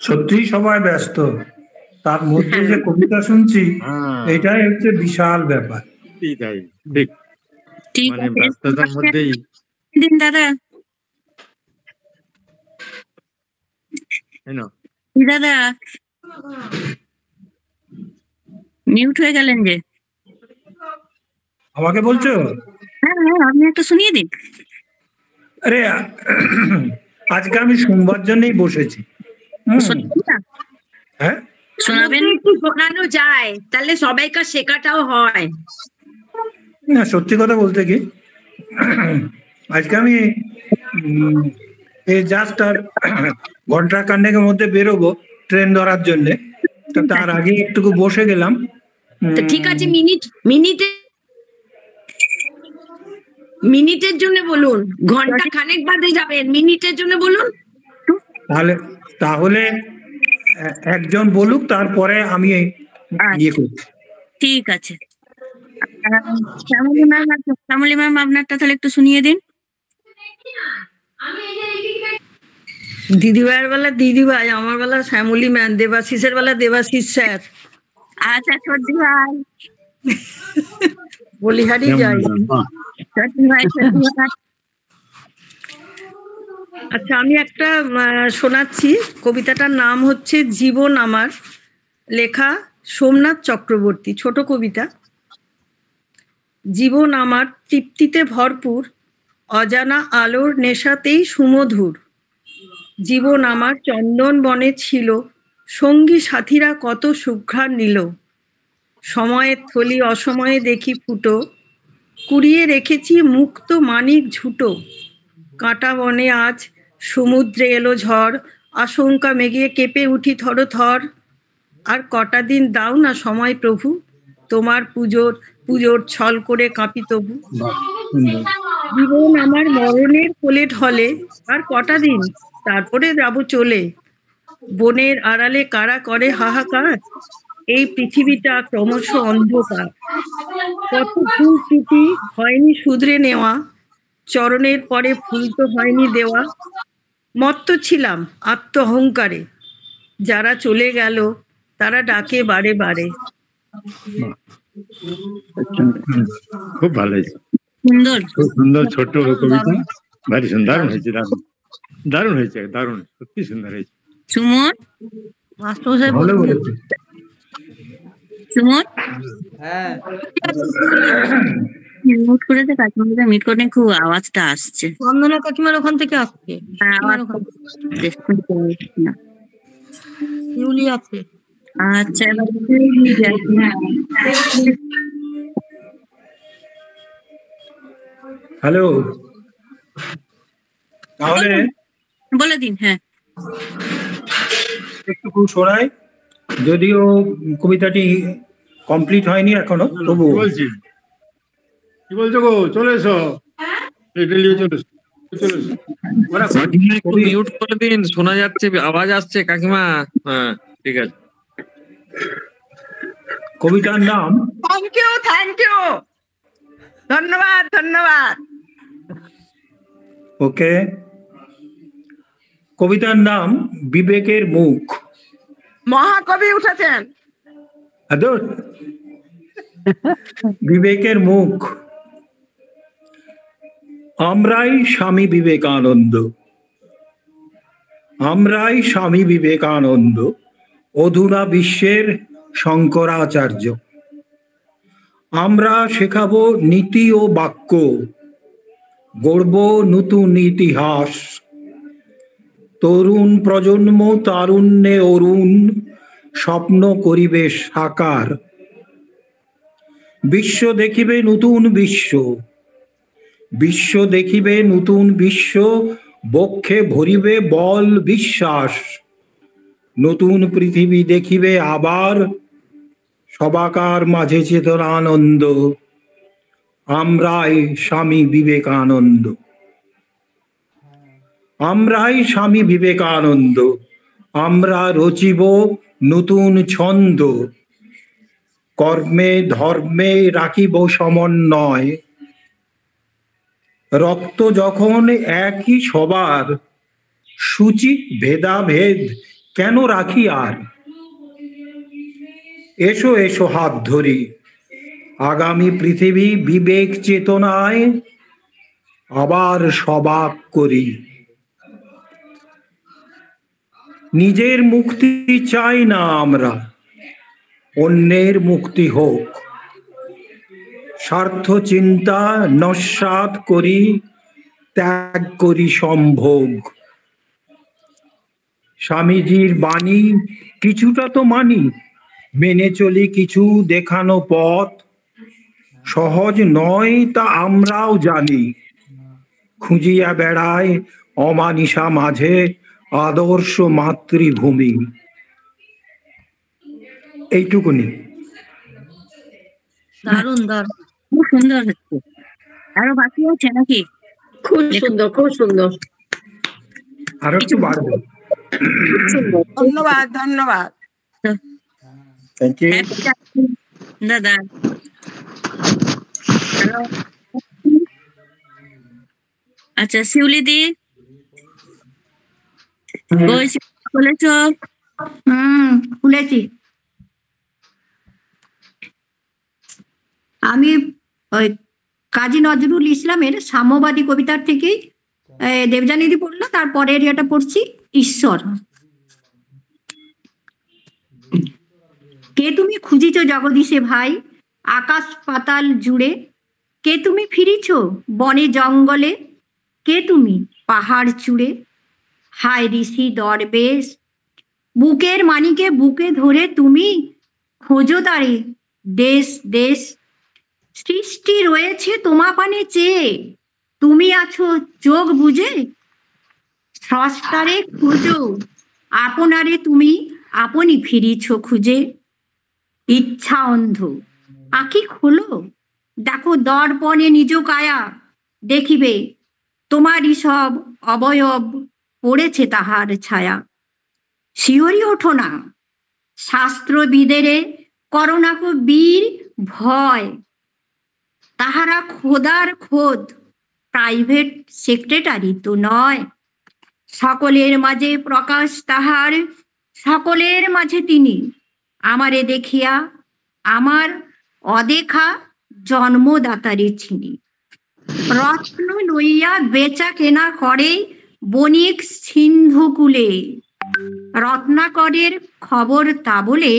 সত্যি সবাই ব্যস্ত, তার মধ্যে যে কবিতা শুনছি এটাই হচ্ছে বিশাল ব্যাপার। ঠিক, মানে ব্যস্ততার মধ্যেই দিন দাদা। দাদা মিউট হয়ে গেলেন যে। আমাকে বলছো? হ্যাঁ হ্যাঁ, আপনি একটা শুনিয়ে দিন। আরে আজকে আমি শুনবার জন্যই বসেছি। হ্যাঁ শোনাবেন, একটু শোনানো যায় তাহলে সবাইকার শেখাটাও হয়। না সত্যি কথা বলতে কি, আজকে আমি এই জাস্ট আর ঘন্টা খানেকের মধ্যে বেরোবো ট্রেন ধরার জন্য, তো তার আগে একটু বসে গেলাম। তো ঠিক আছে, মিনিটের জন্য বলুন, ঘন্টা খানেক বাদে যাবেন, মিনিটের জন্য বলুন। তাহলে একজন বলুক, তারপরে আমি ইয়ে করছি। ঠিক আছে, শ্যামলী ম্যাম আপনারটা তাহলে একটু শুনিয়ে দিন। দিদিভাইয়ের বেলা দিদিভাই, আমার বেলা শ্যামলী ম্যাম, দেবাশিসের বেলা দেবাশিস স্যার। আচ্ছা সর্দি ভাই, বলিহারি যাই। আচ্ছা, আমি একটা শোনাচ্ছি। কবিতাটার নাম হচ্ছে জীবন আমার, লেখা সোমনাথ চক্রবর্তী। ছোট কবিতা। জীবন আমার তৃপ্তিতে ভরপুর, অজানা আলোর নেশাতেই সুমধুর। জীবন আমার চন্দন বনে ছিল, সঙ্গী সাথীরা কত সুঘ্রাণ নিল। সময়ের থলি অসময়ে দেখি ফুটো, কুড়িয়ে রেখেছি মুক্ত মানিক ঝুটো। কাঁটা বনে আজ সমুদ্রে এলো ঝড়, আশঙ্কা মেঘে কেঁপে উঠি থরথর। আর কটা দিন দাও না সময় প্রভু, তোমার পুজোর ছল করে কাঁপি তবু। জীবন আমার মরণের কোলে ঢলে, আর কটা দিন তারপরে যাবো চলে। বনের আড়ালে কারা করে হাহাকার, এই পৃথিবীটা ক্রমশ অন্ধকার। কত ভুল ত্রুটি হয়নি শুধরে নেওয়া, চরণের পরে ফুল তো হয়নি দেওয়া। মত্ত ছিলাম আত্ম অহংকারে, যারা চলে গেল তারা ডাকে বারে বারে। খুব ভালো হয়েছে, সুন্দর খুব সুন্দর ছোট্ট কবিতা, ভারী সুন্দর, দারুণ হয়েছে, দারুণ দারুণ হয়েছে, দারুণ, সত্যি সুন্দর হয়েছে। সুমন, মাস্টারমশাই ভালো বলছেন। বলেছে। সুমন হ্যাঁ মিউট করে দে, কাকিমাকে মিট করে নে, খুব আওয়াজটা আসছে। চন্দনা কাকিমার ওখান থেকে আসছে। হ্যাঁ, কাকিমার আওয়াজটা ওখান না। শিউলি আছে। আচ্ছা, এবার হ্যালো, তাহলে বলে দিন। হ্যাঁ, একটু শোনাই, যদিও কবিতাটি কমপ্লিট হয়নি এখনো, তবু কি বলছি, কি বলছো গো, চলে এসো, এটা নিয়ে চলে এসো, চলে এসো। ওরা কাকিমা একটু মিউট করে দিন, শোনা যাচ্ছে, আওয়াজ আসছে কাকিমা। হ্যাঁ ঠিক আছে। কবিতার নাম, থ্যাংক ইউ, ধন্যবাদ ধন্যবাদ। ওকে, কবিতার নাম বিবেকের মুখ। মহাকবি উঠেছেন। আদর, বিবেকের মুখ। আমরাই স্বামী বিবেকানন্দ, আমরাই স্বামী বিবেকানন্দ, অধুনা বিশ্বের শঙ্করাচার্য। আমরা শেখাবো নীতি ও বাক্য, গড়ব নতুন ইতিহাস। তরুণ প্রজন্ম তারুণ্যে অরুণ, স্বপ্ন করিবে সাকার। বিশ্ব দেখিবে নতুন বিশ্ব, বিশ্ব দেখিবে নতুন বিশ্ব, বক্ষে ভরিবে বল বিশ্বাস। নতুন পৃথিবী দেখিবে আবার, সবাকার মাঝে চেতনানন্দ। আমরাই স্বামী বিবেকানন্দ, আমরাই স্বামী বিবেকানন্দ। আমরা রচিব নতুন ছন্দ, কর্মে ধর্মে রাখিব সমন্বয়। রক্ত যখন একই সবার, সূচি ভেদাভেদ কেন রাখি আর। এসো এসো হাত ধরি, আগামী পৃথিবী বিবেক চেতনায় আবার সবাক করি। নিজের মুক্তি চাই না আমরা, অন্যের মুক্তি হোক। স্বার্থ চিন্তা নস্যাৎ করি, ত্যাগ করি সম্ভোগ। স্বামীজির বাণী কিছুটা তো মানি, মেনে চলি কিছু দেখানো পথ। সহজ নয় তা আমরাও জানি, খুঁজিয়া বেড়ায় অমানিসা মাঝে আদর্শ মাতৃভূমি। এইটুকুনি। দারুণ দারুণ, খুব সুন্দর হচ্ছে। আরো বাকি আছে নাকি? খুব সুন্দর, খুব সুন্দর। আরো একটু বাড়বে। ধন্যবাদ ধন্যবাদ। থ্যাংক ইউ দাদা। হ্যালো, আচ্ছা শিউলি দি বলেছ? খুলেছি। আমি ওই কাজী নজরুল ইসলামের সাম্যবাদী কবিতার থেকেই দেবযানীদি পড়লো, তারপরের এটা পড়ছি ঈশ্বর। কে তুমি খুঁজিছ জগদীশে ভাই আকাশ পাতাল জুড়ে, কে তুমি ফিরিছ বনে জঙ্গলে, কে তুমি পাহাড় চূড়ে, হায় ঋষি দরবেশ বুকের মানিকে বুকে ধরে তুমি খোঁজো তারে দেশ দেশ, সৃষ্টি রয়েছে তোমা পানে চেয়ে, তুমি আছো চোখ বুঝে, স্রষ্টারে খুঁজো আপনারে তুমি আপনি ফিরিছ খুঁজে। ইচ্ছা অন্ধ আঁখি খোলো দেখো দর্পণে নিজ কায়া, দেখিবে তোমারই সব অবয়ব পড়েছে তাহার ছায়া। শিহরি ওঠো না শাস্ত্রবিদেরে করোনাক বীর ভয়, তাহারা খোদার খোদ প্রাইভেট সেক্রেটারি তো নয়, সকলের মাঝে প্রকাশ তাহার সকলের মাঝে তিনি, আমারে দেখিয়া আমার অদেখা জন্মদাতারে চিনি। রত্ন লইয়া বেচা কেনা করে বণিক সিন্ধুকুলে, রত্নাকরের খবর তা বলে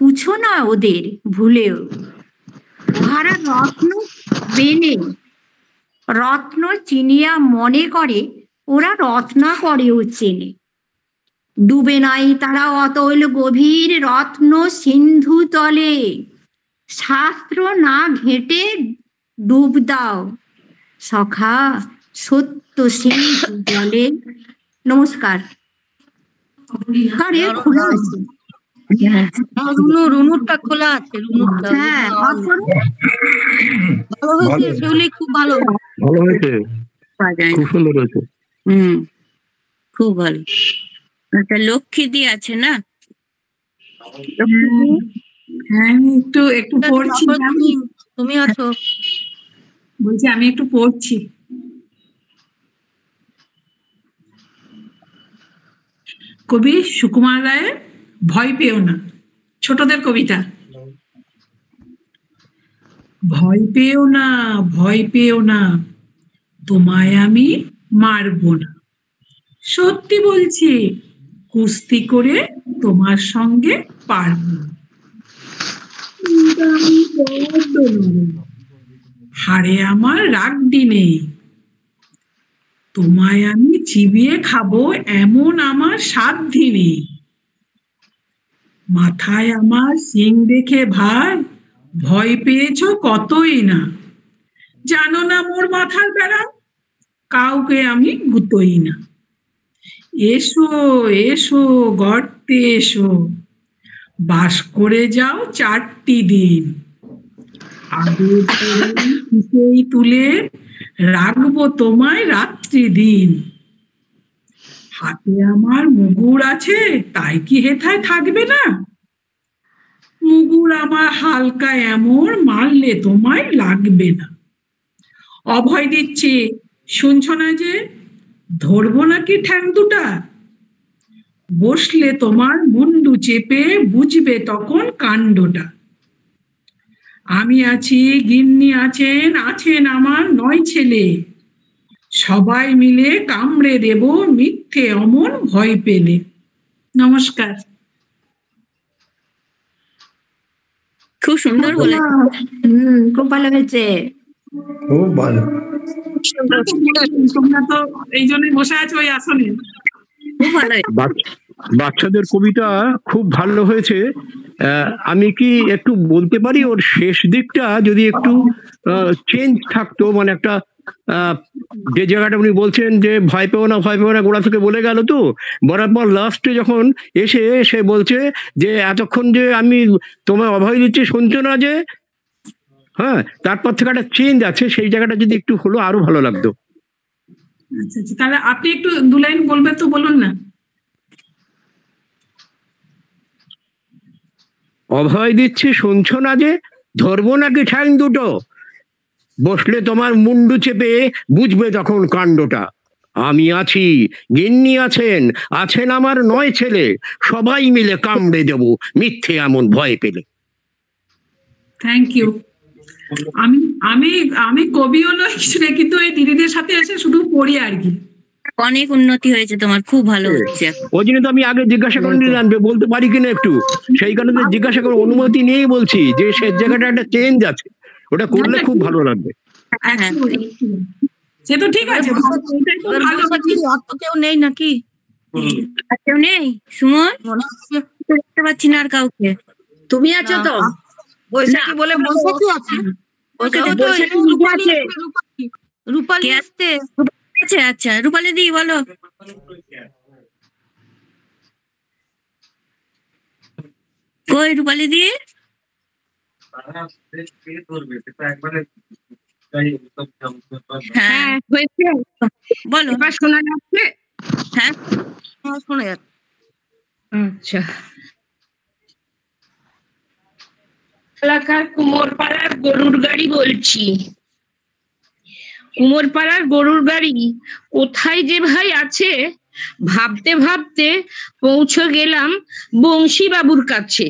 পুছো না ওদের ভুলেও, উহারা রত্ন বেনে রত্ন চিনিয়া মনে করে ওরা রত্নাকরেও চেনে, ডুবে নাই তারা অতল গভীর রত্ন সিন্ধু তলে, শাস্ত্র না ঘেঁটে ডুব দাও সখা সত্য সিন্ধু জলে। নমস্কার। কারে খোলা আছে? রুনুরটা খোলা আছে, রুনুরটা। হ্যাঁ, অফ করো। ভালো হয়েছে শিউলি, খুব ভালো। ভালো হয়েছে, খুব সুন্দর হয়েছে। খুব ভালো। আচ্ছা, লক্ষ্মী দি আছে না? হ্যাঁ, আমি একটু একটু পড়ছি। তুমি আছো? বলছি আমি একটু পড়ছি। কবি সুকুমার রায়ের ভয় পেও না, ছোটদের কবিতা। ভয় পেও না, ভয় পেও না, তোমায় আমি মারবো না, সত্যি বলছি কুস্তি করে তোমার সঙ্গে পারবো না। আমি বড্ড নরম, হাড়ে আমার রাগডি নেই, তোমায় আমি চিবিয়ে খাবো এমন আমার সাধ্যি নেই। মাথায় আমার সিং দেখে ভাই ভয় পেয়েছো কতই না, জানো না মোর মাথার বেড়া কাউকে আমি গুতোই না। এসো এসো গর্তে এসো, বাস করে যাও 4টি দিন, আদর করে পিঠেই তুলে রাখবো তোমায় রাত্রি দিন। হাতে আমার মুগুর আছে তাই কি হেথায় থাকবে না, মুগুর আমার হালকা এমন মারলে তোমায় লাগবে না। অভয় দিচ্ছি শুনছ না যে, ধরবো নাকি ঠ্যাং দুটা, বসলে তোমার মুন্ডু চেপে বুঝবে তখন কাণ্ডটা। আমি আছি, গিন্নি আছেন, আছেন আমার 9 ছেলে, সবাই মিলে কামড়ে দেব মিথ্যে অমন ভয় পেলে। নমস্কার। খুব সুন্দর বলে। খুব ভালো হয়েছে, খুব ভালো। তোমরা তো এই জন্যই বসে আছো ওই আসনে। খুব ভালো। বাচ্চাদের কবিতা খুব ভালো হয়েছে। আমি কি একটু বলতে পারি ওর শেষ দিকটা যদি একটু চেঞ্জ থাকতো, মানে একটা যে জায়গাটা উনি বলছেন যে ভয় পেও না ভয় পেও না গোড়া থেকে বলে গেল, তো বলার পর লাস্টে যখন এসে সে বলছে যে এতক্ষণ যে আমি তোমায় অভয় দিচ্ছি শুনছো না যে, হ্যাঁ, তারপর থেকে একটা চেঞ্জ আছে, সেই জায়গাটা যদি একটু হলো আরো ভালো লাগতো। আচ্ছা আচ্ছা, তাহলে আপনি একটু 2 লাইন বলবেন তো, বলুন না। অভয় দিচ্ছি শুনছো না যে, ধরবো নাকি ঠ্যাং দুটো, বসলে তোমার মুন্ডু চেপে বুঝবে তখন কাণ্ডটা। আমি আছি, গিন্নি আছেন, আছেন আমার 9 ছেলে, সবাই মিলে কামড়ে দেব মিথ্যে এমন ভয় পেলে। Thank you. আমি আমি আমি কবিও নই কিছু নেই, কিন্তু এই দিদিদের সাথে এসে শুধু পড়ি আর কি। অনেক উন্নতি হয়েছে তোমার, খুব ভালো হচ্ছে। ওই জন্য তো আমি আগে জিজ্ঞাসা করে নিলাম যে বলতে পারি কিনা একটু, সেই কারণে জিজ্ঞাসা করে অনুমতি নিয়েই বলছি যে সে জায়গাটা একটা চেঞ্জ আছে, ওটা করলে খুব ভালো লাগবে। সে তো ঠিক আছে, ওটাই তো ভালো। অত কেউ নেই নাকি? আর কেউ নেই সুমন? দেখতে পাচ্ছি না আর কাউকে। তুমি আছো তো? বৈশাখী বলে বৈশাখী আছে। রূপালী আসতে আছে। আচ্ছা রূপালী দি বলো। কই রূপালী দি? হ্যাঁ বলো। এবার শোনা যাচ্ছে? হ্যাঁ শোনা যাচ্ছে। আচ্ছা। এলাকার কুমোরপাড়ার গরুর গাড়ি বলছি। কুমোরপাড়ার গরুর গাড়ি কোথায় যে ভাই আছে, ভাবতে ভাবতে পৌঁছে গেলাম বংশী বাবুর কাছে।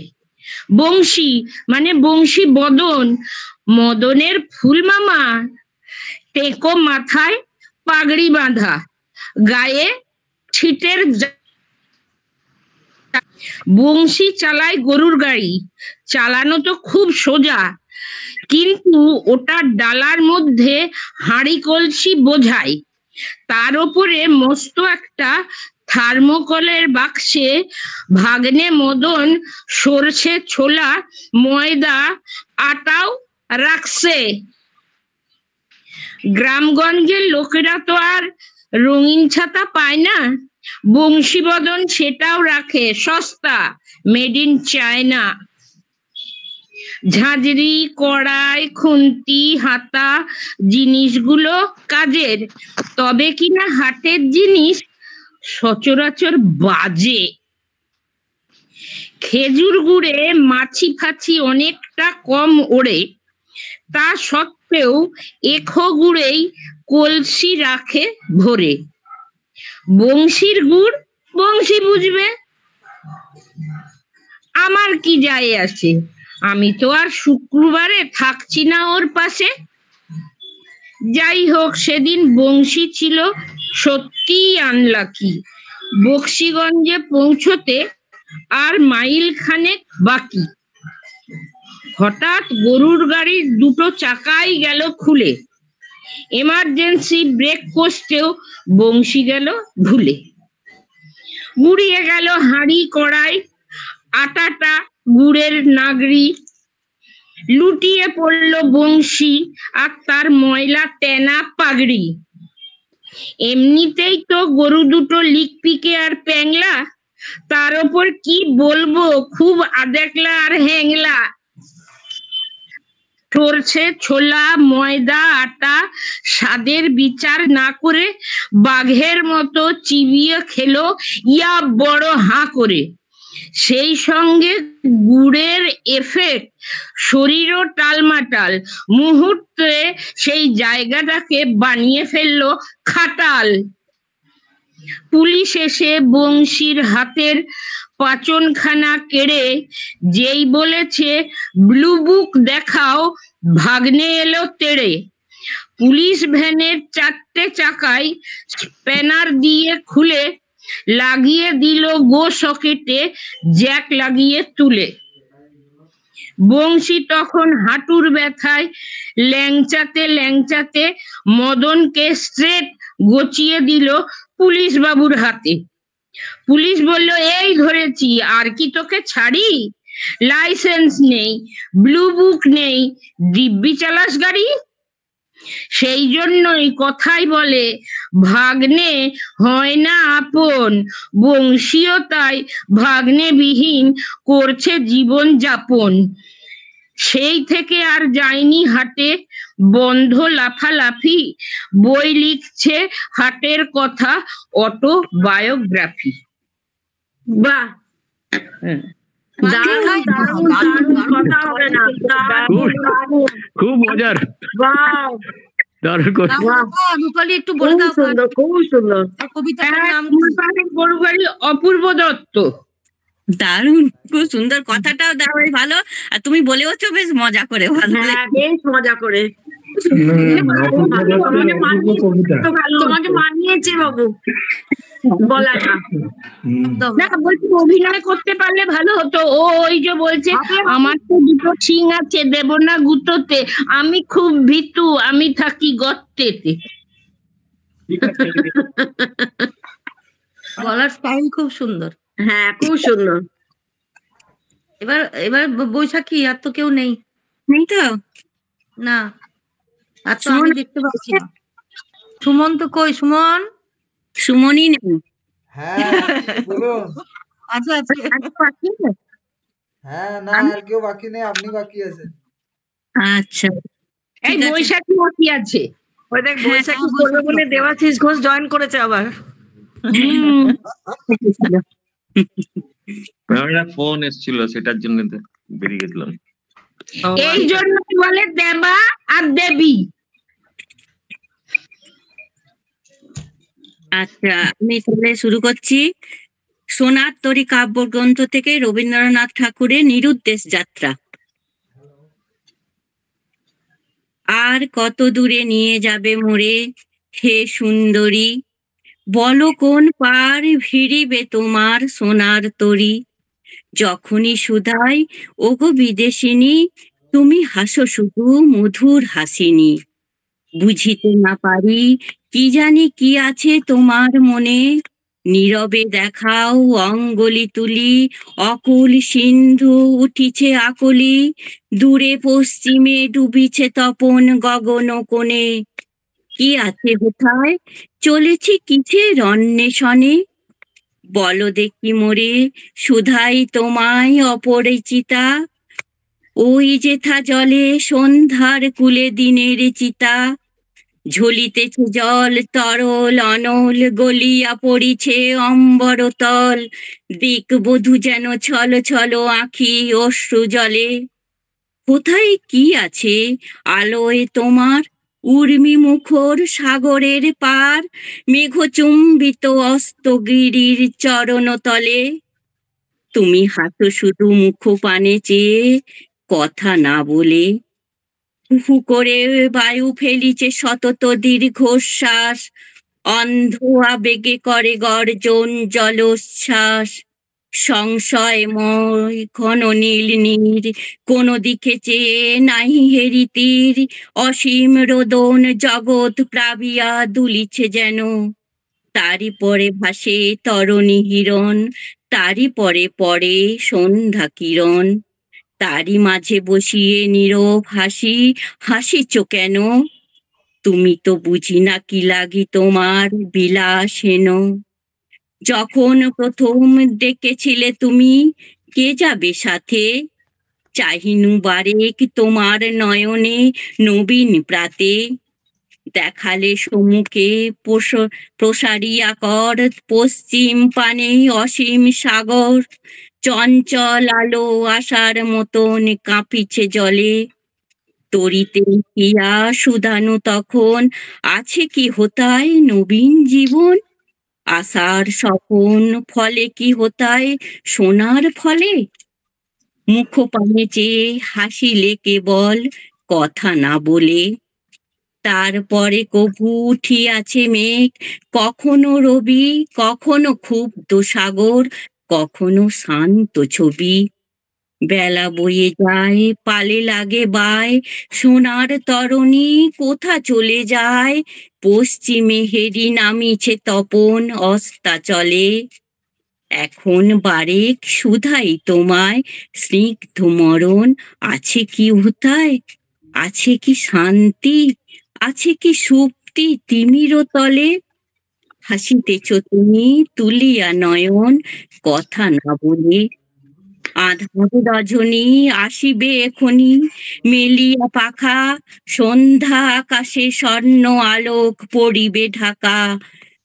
বংশী মানে বংশী বদন, মদনের ফুল মামা, টেকো মাথায় পাগড়ি বাঁধা, গায়ে ছিটের বংশী চালায় গরুর গাড়ি। চালানো তো খুব সোজা, কিন্তু ওটা ডালার মধ্যে হাঁড়ি কলসি বোঝায়। তার উপরে মস্ত একটা থার্মোকলের বাক্সে ভাগ্নে মদন সরষে ছোলা ময়দা আটাও রাখছে। গ্রামগঞ্জের লোকেরা তো আর রঙিন ছাতা পায় না, বংশীবদন সেটাও রাখে, সস্তা, মেড ইন চায়না। ঝাঁঝরি, কড়াই, খুন্তি, হাতা জিনিসগুলো কাজের, তবে কিনা হাটের জিনিস সচরাচর বাজে। খেজুর গুড়ে মাছি ফাছি অনেকটা কম ওড়ে, তা সত্ত্বেও এখো গুড়েই কলসি রাখে ভরে। বংশীর গুড় বংশী বুঝবে, আমার কি যায় আসে, আমি তো আর শুক্রবারে থাকছি না ওর পাশে। যাই হোক, সেদিন বংশী ছিল সত্যিই আনলাকি। বক্সিগঞ্জে পৌঁছতে আর মাইল খানেক বাকি। হঠাৎ গরুর গাড়ির দুটো চাকাই গেল খুলে, এমার্জেন্সি ব্রেক কষতেও বংশী গেল ভুলে। গুড়িয়ে গেল হাঁড়ি কড়াই, আটাটা গুড়ের নাগরি, লুটিয়ে পড়ল বংশী আর তার ময়লা টেনা পাগড়ি। এমনিতেই তো গরু দুটো লিকপিকে আর প্যাংলা, তার ওপর কি বলবো, খুব আদেকলা আর হ্যাংলা। সরষে ছোলা ময়দা আটা স্বাদের বিচার না করে বাঘের মতো চিবিয়ে খেলো ইয়া বড় হাঁ করে। সেই সঙ্গে গুড়ের এফেক্ট, শরীরও টালমাটাল, মুহূর্তে সেই জায়গাটাকে বানিয়ে ফেললো খাটাল। পুলিশ এসে বংশীর হাতের পাচনখানা কেড়ে যেই বলেছে ব্লু বুক দেখাও, ভাগ্নে এলো তেড়ে। পুলিশ ভ্যানের 4টে চাকায় স্প্যানার দিয়ে খুলে লাগিয়ে দিল গো সকেটে জ্যাক লাগিয়ে তুলে। বংশী তখন হাঁটুর ব্যথায় ল্যাংচাতে ল্যাংচাতে মদনকে স্ট্রেট গচিয়ে দিল পুলিশ বাবুর হাতে। পুলিশ বলল, এই ধরেছি, আর কি তোকে ছাড়ি? লাইসেন্স নেই, ব্লু বুক নেই, দিব্যি চালাস গাড়ি। সেই জন্যই কথাই বলে ভাগ্নে হয় না আপন, বংশীও তাই ভাগ্নে বিহীন করছে জীবন যাপন। সেই থেকে আর যায়নি হাটে, বন্ধ লাফালাফি, বই লিখছে হাটের কথা, অটো বায়োগ্রাফি। বাহ, দারুণ দারুণ দারুণ কথা হবে না? খুব মজার, দারুণ কথা। রূপালী একটু বলে দাও। সুন্দর, খুব সুন্দর। কবিতার নাম গরু গাড়ি অপূর্ব দত্ত। দারুণ, খুব সুন্দর, কথাটাও দারুণ ভালো, আর তুমি বলেওছো বেশ মজা করে, ভালো হ্যাঁ বেশ মজা করে। তোমাকে মানিয়েছে বাবু বলাটা। না বলছি অভিনয় করতে পারলে ভালো হতো। ও ওই যে বলছে আমার তো দুটো শিং আছে, দেব না গুঁতোতে, আমি খুব ভীতু, আমি থাকি গর্তেতে। বলার স্টাইল খুব সুন্দর। হ্যাঁ খুব সুন্দর। এবার এবার বৈশাখী আর তো কেউ নেই। নেই তো না, আর তো আমি দেখতে পাচ্ছি না। সুমন তো কই? সুমন? সুমনই নেই। হ্যাঁ বলুন। আচ্ছা আচ্ছা। হ্যাঁ না আর কেউ বাকি নেই, আপনি বাকি আছেন। আচ্ছা এই বৈশাখী বাকি আছে। ওই দেখ বৈশাখী করবে বলে দেবাশিস ঘোষ জয়েন করেছে আবার। ফোন এসেছিল, সেটার জন্য বেরিয়ে গেছিলাম। এই জন্য বলে দেবা আর দেবী। আচ্ছা, আমি তাহলে শুরু করছি। সোনার তরী কাব্যগ্রন্থ থেকে রবীন্দ্রনাথ ঠাকুরের নিরুদ্দেশ যাত্রা। আর কত দূরে নিয়ে যাবে মোরে হে সুন্দরী, বলো কোন পার ভিড়িবে তোমার সোনার তরী। যখনই সুধাই ওগো বিদেশিনী, তুমি হাসো শুধু মধুর হাসিনী। বুঝিতে না পারি কি জানি কি আছে তোমার মনে, নীরবে দেখাও অঙ্গলি তুলি, অকুল সিন্ধু উঠিছে আকলি, দূরে পশ্চিমে ডুবিছে তপন গগন কোণে। কি আছে কোথায় চলেছি কিসের অন্বেষণে, বলো দেখি মোরে সুধাই তোমায় অপরিচিতা। ওই যেথা জলে সন্ধ্যার কুলে দিনের চিতা, ঝলিতেছে জল তরল অনল, গলিয়া পড়িছে অম্বরতল। দিক বধূ যেন ছল ছল আঁখি অশ্রু জলে। কোথায় কি আছে আলোয় তোমার, উর্মি মুখর সাগরের পার, মেঘচুম্বিত অস্তগিরির চরণ তলে। তুমি হাসো শুধু মুখ পানে চেয়ে, কথা না বলে। হু করে বায়ু ফেলিছে সতত দীর্ঘশ্বাস, অন্ধ আবেগে করে গর্জন জলোচ্ছ্বাস। সংশয়ময় ঘন নীল নীর, কোন দিকে চেয়ে নাহি হেরি তীর, অসীম রোদন জগৎ প্লাবিয়া দুলিছে যেন। তারি পরে ভাসে তরণী হিরণ, তারি পরে পরে সন্ধ্যা কিরণ। তারি মাঝে বসিয়ে নীরব হাসি, হাসিছ কেন? তুমি তো বুঝি না কি লাগি তোমার বিলাসেন। যখন প্রথম ডেকেছিলে তুমি, কে যাবে সাথে, চাহিনু বারেক তোমার নয়নে নবীন প্রাতে। দেখালে সম্মুখে প্রসারিয়া কর পশ্চিম পানে অসীম সাগর, চঞ্চল আলো আসার মতন কাঁপিছে জলে। তরিতে হিয়া সুধানু তখন, আছে কি হোতায় নবীন জীবন, আশার স্বপন ফলে কি হোতায় সোনার ফলে। মুখ পানে চেয়ে হাসিলে কেবল কথা না বলে। তারপরে কভু উঠিয়াছে মেঘ, কখনো রবি, কখনো ক্ষুব্ধ সাগর, কখনো শান্ত ছবি। বেলা বয়ে যায় পালে লাগে বায়, সোনার তরণী কোথা চলে যায়, পশ্চিমে হেরি নামিছে তপন অস্তাচলে। এখন বারেক সুধাই তোমায় স্নিগ্ধ মরণ, আছে কি উতায়, আছে কি শান্তি, আছে কি সুপ্তি তিমির তলে। হাসিতেছ তুমি তুলিয়া নয়ন, কথা না বলে। আধার রজনী আসিবে এখনি মেলিয়া পাখা, সন্ধ্যা আকাশে স্বর্ণ আলোক পড়িবে ঢাকা।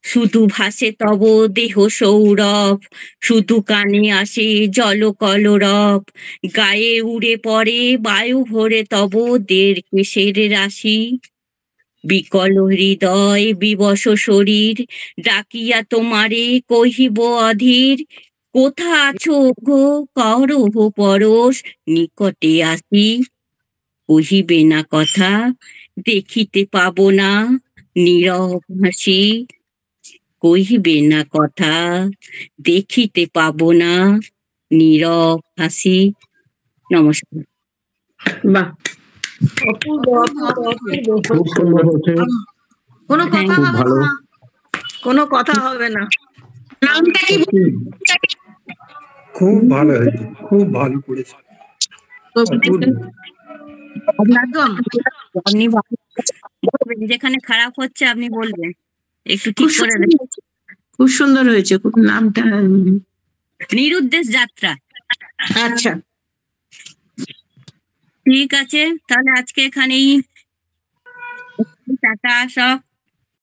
শুধু ভাসে তব দেহ সৌরভ, শুধু কানে আসে জল কলরব, গায়ে উড়ে পড়ে বায়ু ভরে তব দের কেশের রাশি। বিকল হৃদয় বিবশ শরীর, ডাকিয়া তোমারে কহিব অধীর, কোথা আছো গো করহ পরশ, নিকটে আসি কহিবে না কথা, দেখিতে পাবো না নীরব হাসি। কহিবে না কথা, দেখিতে পাবো না নীরব হাসি। নমস্কার। বাহ, অপূর্ব, অপূর্ব, অপূর্ব। খুব সুন্দর হয়েছে, কোনো কথা খুব হবে ভালো। না, কোনো কথা হবে না। নামটা কি? খুব ভালো হয়েছে, খুব ভালো করেছে। অপূর্ব। একদম। আপনি বলবেন যেখানে খারাপ হচ্ছে, আপনি বলবেন একটু ঠিক করে দেবেন। খুব সুন্দর হয়েছে, খুব নামটা। নিরুদ্দেশ যাত্রা। আচ্ছা, ঠিক আছে, তাহলে আজকে এখানেই টাটা সব।